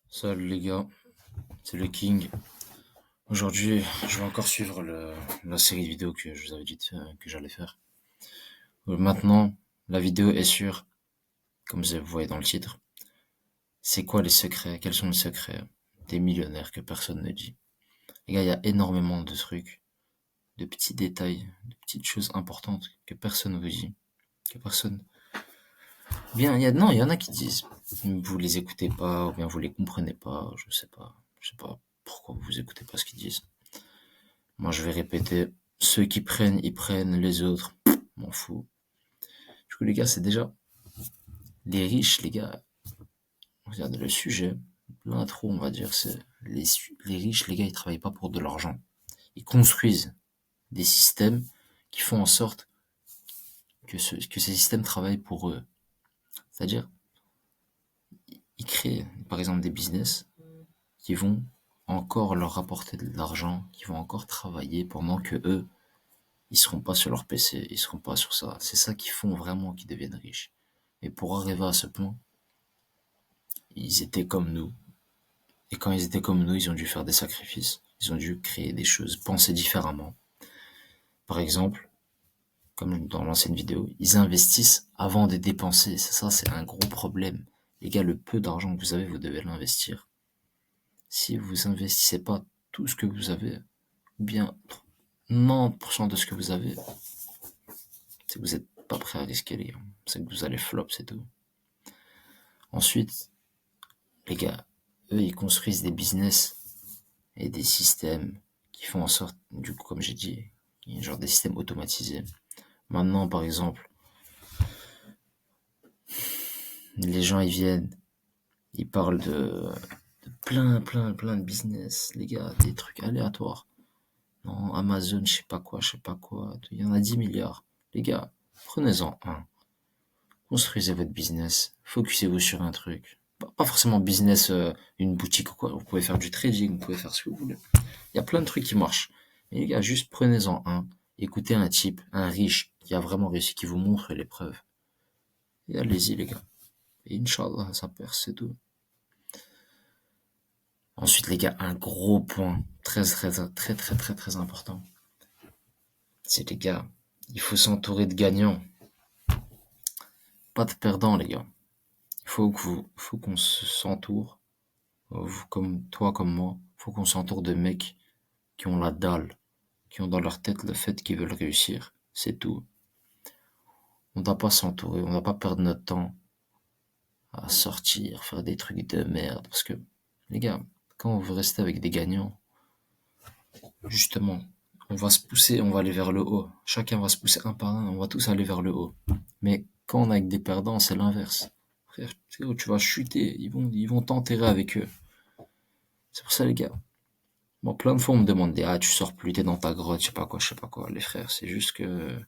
Salut les gars, c'est le King. Aujourd'hui, je vais encore suivre la série de vidéos que je vous avais dit que j'allais faire. Maintenant, la vidéo est sûre, comme vous voyez dans le titre. C'est quoi les secrets? Quels sont les secrets des millionnaires que personne ne dit? Les gars, il y a énormément de trucs, de petits détails, de petites choses importantes que personne ne vous dit, que personne. Bien, non, il y en a qui disent, vous les écoutez pas, ou bien vous les comprenez pas, je sais pas pourquoi vous écoutez pas ce qu'ils disent. Moi, je vais répéter, ceux qui prennent, ils prennent, les autres, m'en fous. Du coup, les gars, c'est déjà les riches, les gars. Regardez le sujet, l'intro, on va dire, c'est les riches, les gars, ils travaillent pas pour de l'argent. Ils construisent des systèmes qui font en sorte que ces systèmes travaillent pour eux. C'est-à-dire, ils créent, par exemple, des business qui vont encore leur rapporter de l'argent, qui vont encore travailler pendant que eux, ils seront pas sur leur PC, ils seront pas sur ça. C'est ça qui font vraiment qu'ils deviennent riches. Et pour arriver à ce point, ils étaient comme nous. Et quand ils étaient comme nous, ils ont dû faire des sacrifices. Ils ont dû créer des choses, penser différemment. Par exemple, comme dans l'ancienne vidéo, ils investissent avant de dépenser. Ça, c'est un gros problème. Les gars, le peu d'argent que vous avez, vous devez l'investir. Si vous investissez pas tout ce que vous avez, ou bien 90% de ce que vous avez, c'est que vous n'êtes pas prêt à risquer, les gars. C'est que vous allez flop, c'est tout. Ensuite, les gars, eux, ils construisent des business et des systèmes qui font en sorte, du coup, comme j'ai dit, genre des systèmes automatisés. Maintenant, par exemple, les gens, ils viennent, ils parlent de plein de business, les gars, des trucs aléatoires. Non, Amazon, je sais pas quoi, il y en a 10 milliards. Les gars, prenez-en un. Construisez votre business. Focusez-vous sur un truc. Pas forcément business, une boutique ou quoi. Vous pouvez faire du trading, vous pouvez faire ce que vous voulez. Il y a plein de trucs qui marchent. Mais les gars, juste prenez-en un. Écoutez un type, un riche, qui a vraiment réussi, qui vous montre les preuves. Et allez-y, les gars. Et Inch'Allah, ça perce, c'est tout. Ensuite, les gars, un gros point, très important. C'est les gars, il faut s'entourer de gagnants. Pas de perdants, les gars. Faut qu'on s'entoure, comme toi, comme moi. Faut qu'on s'entoure de mecs qui ont la dalle, qui ont dans leur tête le fait qu'ils veulent réussir. C'est tout. On doit pas s'entourer, on doit pas perdre notre temps à sortir, faire des trucs de merde. Parce que, les gars, quand on veut rester avec des gagnants, justement, on va se pousser, on va aller vers le haut. Chacun va se pousser un par un, on va tous aller vers le haut. Mais quand on est avec des perdants, c'est l'inverse. Frère, tu vas chuter, ils vont t'enterrer avec eux. C'est pour ça, les gars. Bon, plein de fois, on me demande, ah, tu sors plus, t'es dans ta grotte, je sais pas quoi. Les frères, c'est juste que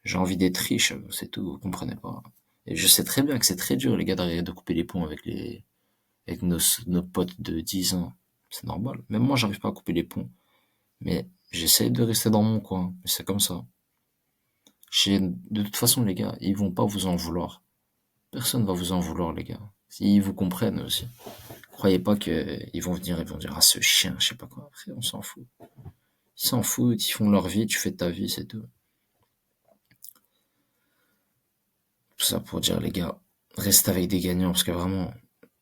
j'ai envie d'être riche, c'est tout, vous comprenez pas. Et je sais très bien que c'est très dur, les gars, d'arrêter de couper les ponts avec nos potes de 10 ans. C'est normal. Même moi, j'arrive pas à couper les ponts. Mais j'essaie de rester dans mon coin. Mais c'est comme ça. De toute façon, les gars, ils vont pas vous en vouloir. Personne va vous en vouloir, les gars. S'ils vous comprennent aussi. Croyez pas que ils vont dire, ah, ce chien, je sais pas quoi. Après, on s'en fout. Ils s'en foutent, ils font leur vie, tu fais ta vie, c'est tout. Tout ça pour dire, les gars, reste avec des gagnants, parce que vraiment,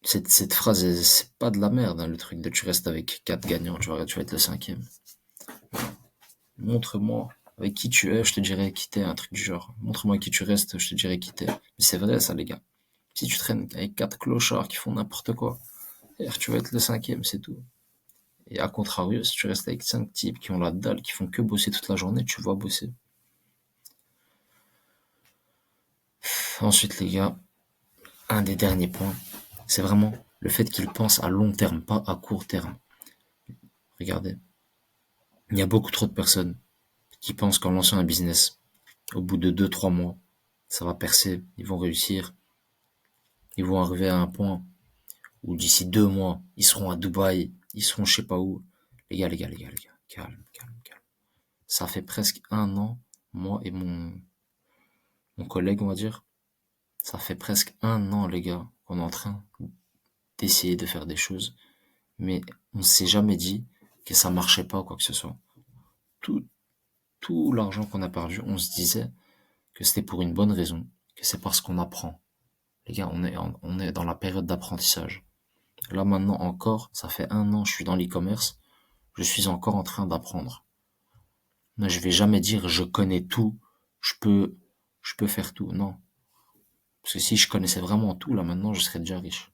cette phrase, c'est pas de la merde, hein, le truc de tu restes avec 4 gagnants, tu vas être le cinquième. Montre-moi avec qui tu es, je te dirai qui t'es, un truc du genre. Montre-moi qui tu restes, je te dirai qui t'es. Mais c'est vrai, ça, les gars. Si tu traînes avec 4 clochards qui font n'importe quoi, tu vas être le cinquième, c'est tout. Et à contrario, si tu restes avec 5 types qui ont la dalle, qui font que bosser toute la journée, tu vas bosser. Ensuite, les gars, un des derniers points, c'est vraiment le fait qu'ils pensent à long terme, pas à court terme. Regardez, il y a beaucoup trop de personnes qui pensent qu'en lançant un business, au bout de 2, 3 mois, ça va percer, ils vont réussir, ils vont arriver à un point où d'ici 2 mois, ils seront à Dubaï, ils seront je sais pas où. Les gars, calme. Ça fait presque un an, moi et mon collègue, on va dire, ça fait presque un an, les gars, qu'on est en train d'essayer de faire des choses, mais on s'est jamais dit que ça marchait pas ou quoi que ce soit. Tout, tout l'argent qu'on a perdu, on se disait que c'était pour une bonne raison, que c'est parce qu'on apprend. Les gars, on est dans la période d'apprentissage. Là maintenant encore, ça fait 1 an, je suis dans l'e-commerce, je suis encore en train d'apprendre. Moi, je vais jamais dire je connais tout, je peux, je peux faire tout. Non. Parce que si je connaissais vraiment tout, là maintenant, je serais déjà riche.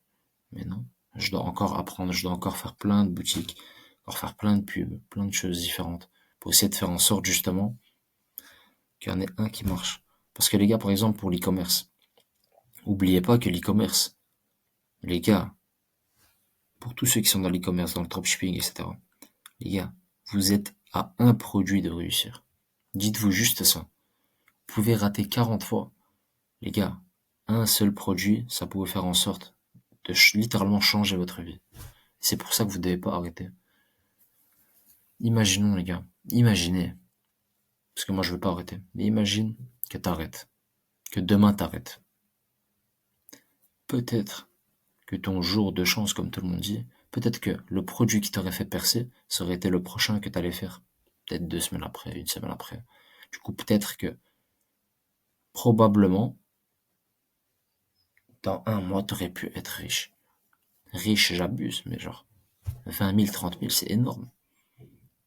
Mais non. Je dois encore apprendre, je dois encore faire plein de boutiques, encore faire plein de pubs, plein de choses différentes pour essayer de faire en sorte justement qu'il y en ait un qui marche. Parce que les gars, par exemple, pour l'e-commerce, oubliez pas que l'e-commerce, les gars, pour tous ceux qui sont dans l'e-commerce, dans le dropshipping, etc., les gars, vous êtes à un produit de réussir. Dites-vous juste ça. Vous pouvez rater 40 fois. Les gars, un seul produit, ça pouvait faire en sorte de littéralement changer votre vie. C'est pour ça que vous ne devez pas arrêter. Imaginons, les gars, imaginez, parce que moi je veux pas arrêter, mais imagine que t'arrêtes, que demain t'arrêtes. Peut-être que ton jour de chance, comme tout le monde dit, peut-être que le produit qui t'aurait fait percer, ça aurait été le prochain que t'allais faire. Peut-être 2 semaines après, une semaine après. Du coup, peut-être que, probablement, dans 1 mois, t'aurais pu être riche. Riche, j'abuse, mais genre, 20 000, 30 000, c'est énorme.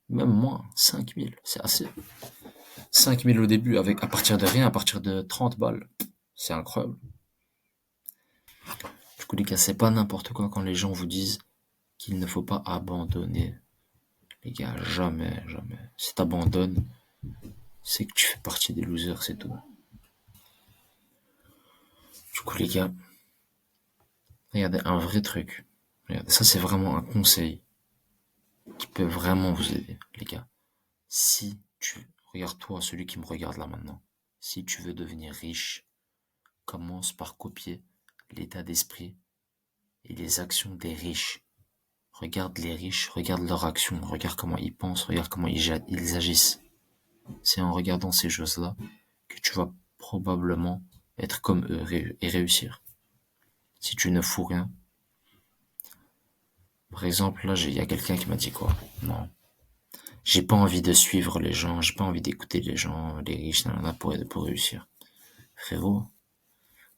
Même moins, 5 000, c'est assez. 5 000 au début, avec, à partir de rien, à partir de 30 balles. C'est incroyable. Du coup, les gars, c'est pas n'importe quoi quand les gens vous disent qu'il ne faut pas abandonner. Les gars, jamais, jamais. Si t'abandonnes, c'est que tu fais partie des losers, c'est tout. Du coup, les gars, regardez, un vrai truc. Regardez, ça, c'est vraiment un conseil qui peut vraiment vous aider, les gars. Si tu, regarde-toi, celui qui me regarde là maintenant. Si tu veux devenir riche, commence par copier l'état d'esprit et les actions des riches. Regarde les riches, regarde leurs actions, regarde comment ils pensent, regarde comment ils agissent. C'est en regardant ces choses-là que tu vas probablement être comme eux et réussir. Si tu ne fous rien. Par exemple, là, il y a quelqu'un qui m'a dit quoi? Non. J'ai pas envie de suivre les gens, j'ai pas envie d'écouter les gens, les riches, pour réussir. Frérot,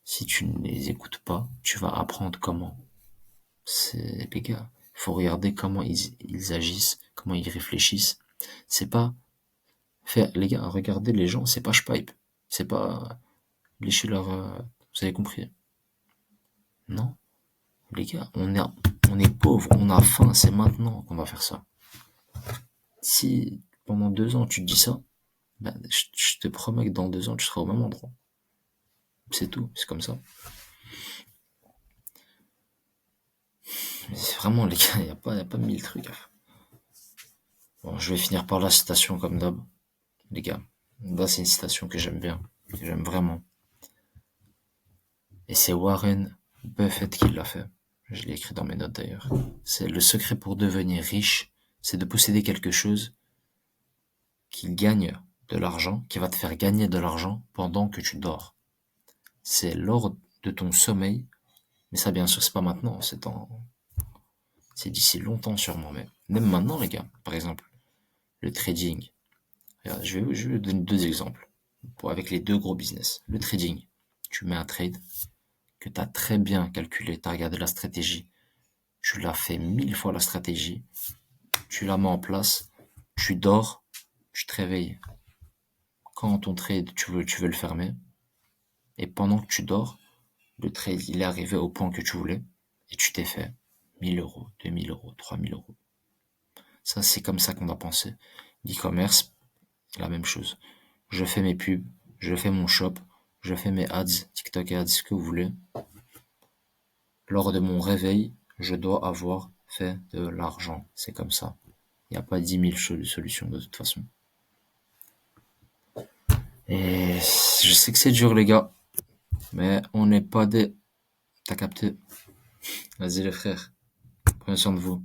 si tu ne les écoutes pas, tu vas apprendre comment. C'est, les gars, faut regarder comment ils agissent, comment ils réfléchissent. C'est pas faire, les gars, regardez les gens, c'est pas pipe. C'est pas lécher leur, vous avez compris. Non. Les gars, on est pauvre, on a faim, c'est maintenant qu'on va faire ça. Si pendant 2 ans tu te dis ça, ben, je te promets que dans 2 ans tu seras au même endroit. C'est tout, c'est comme ça. Mais c'est vraiment, les gars, y a pas 1000 trucs à faire. Bon, je vais finir par la citation comme d'hab. Les gars, là c'est une citation que j'aime bien, que j'aime vraiment. Et c'est Warren Buffett qui l'a fait. Je l'ai écrit dans mes notes d'ailleurs. C'est le secret pour devenir riche, c'est de posséder quelque chose qui gagne de l'argent, qui va te faire gagner de l'argent pendant que tu dors. C'est lors de ton sommeil, mais ça bien sûr c'est pas maintenant, c'est d'ici longtemps sûrement, mais même maintenant les gars, par exemple, le trading. Regarde, je vais vous donner 2 exemples avec les 2 gros business. Le trading, tu mets un trade que tu as très bien calculé, tu as regardé la stratégie, tu l'as fait 1000 fois la stratégie, tu la mets en place, tu dors, tu te réveilles. Quand ton trade, tu veux le fermer, et pendant que tu dors, le trade, il est arrivé au point que tu voulais, et tu t'es fait 1 000 euros, 2 000 euros, 3 000 euros. Ça, c'est comme ça qu'on a pensé. L'e-commerce, la même chose. Je fais mes pubs, je fais mon shop, je fais mes ads, TikTok ads, ce que vous voulez. Lors de mon réveil, je dois avoir fait de l'argent. C'est comme ça. Il n'y a pas 10 000 solutions de toute façon. Et je sais que c'est dur les gars, mais on n'est pas des... T'as capté? Vas-y les frères, prenez soin de vous.